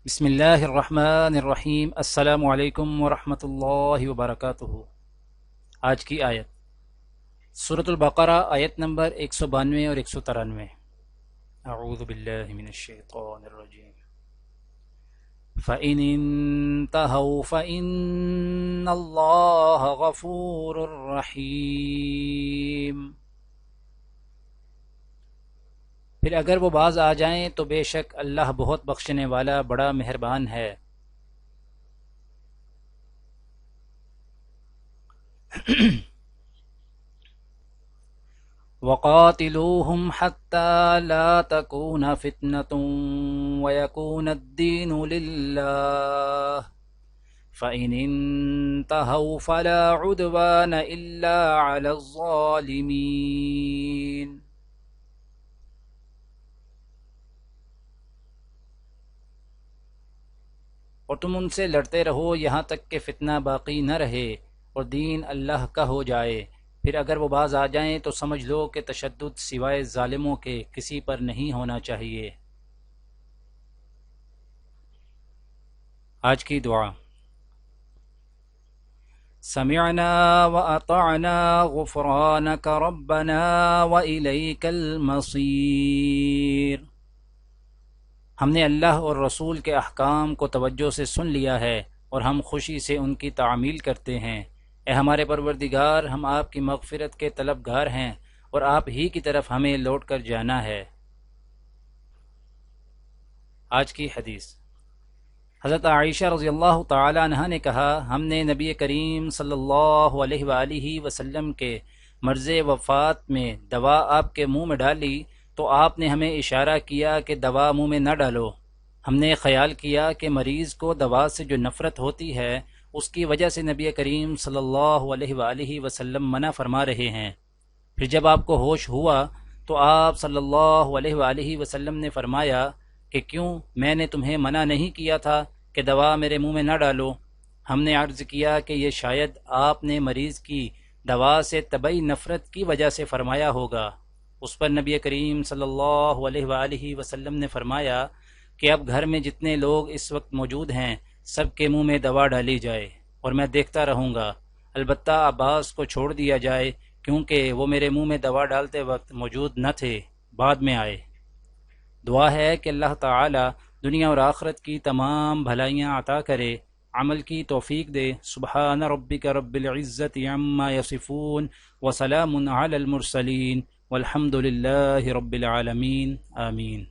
بسم اللہ الرحمن الرحیم۔ السلام علیکم ورحمۃ اللہ وبرکاتہ۔ آج کی آیت سورۃ البقرہ، آیت نمبر 192 اور 193۔ اعوذ باللہ من الشیطان الرجیم۔ فَإِنِ انتهوا فَإِنَّ اللَّهَ غَفُورٌ رَحِيمٌ۔ پھر اگر وہ باز آ جائیں تو بے شک اللہ بہت بخشنے والا بڑا مہربان ہے۔ وَقَاتِلُوهُمْ حَتَّى لَا تَكُونَ فِتْنَةٌ وَيَكُونَ الدِّينُ لِلَّهِ فَإِنِ انتهوا فَلَا عُدْوَانَ إِلَّا عَلَى الظَّالِمِينَ۔ اور تم ان سے لڑتے رہو یہاں تک کہ فتنہ باقی نہ رہے اور دین اللہ کا ہو جائے۔ پھر اگر وہ باز آ جائیں تو سمجھ لو کہ تشدد سوائے ظالموں کے کسی پر نہیں ہونا چاہیے۔ آج کی دعا۔ سمعنا وأطعنا غفرانك ربنا وإليك المصير۔ ہم نے اللہ اور رسول کے احکام کو توجہ سے سن لیا ہے اور ہم خوشی سے ان کی تعمیل کرتے ہیں۔ اے ہمارے پروردگار، ہم آپ کی مغفرت کے طلبگار ہیں اور آپ ہی کی طرف ہمیں لوٹ کر جانا ہے۔ آج کی حدیث۔ حضرت عائشہ رضی اللہ تعالی عنہ نے کہا، ہم نے نبی کریم صلی اللہ علیہ وآلہ وسلم کے مرض وفات میں دوا آپ کے منہ میں ڈالی تو آپ نے ہمیں اشارہ کیا کہ دوا منہ میں نہ ڈالو۔ ہم نے خیال کیا کہ مریض کو دوا سے جو نفرت ہوتی ہے اس کی وجہ سے نبی کریم صلی اللہ علیہ وآلہ وسلم منع فرما رہے ہیں۔ پھر جب آپ کو ہوش ہوا تو آپ صلی اللہ علیہ وآلہ وسلم نے فرمایا کہ کیوں میں نے تمہیں منع نہیں کیا تھا کہ دوا میرے منہ میں نہ ڈالو؟ ہم نے عرض کیا کہ یہ شاید آپ نے مریض کی دوا سے طبعی نفرت کی وجہ سے فرمایا ہوگا۔ اس پر نبی کریم صلی اللہ علیہ وآلہ وسلم نے فرمایا کہ اب گھر میں جتنے لوگ اس وقت موجود ہیں سب کے منہ میں دوا ڈالی جائے اور میں دیکھتا رہوں گا، البتہ عباس کو چھوڑ دیا جائے کیونکہ وہ میرے منہ میں دوا ڈالتے وقت موجود نہ تھے، بعد میں آئے۔ دعا ہے کہ اللہ تعالی دنیا اور آخرت کی تمام بھلائیاں عطا کرے، عمل کی توفیق دے۔ سبحان ربک رب العزت عما یصفون وسلام علی المرسلین والحمد للہ رب العالمین، آمین۔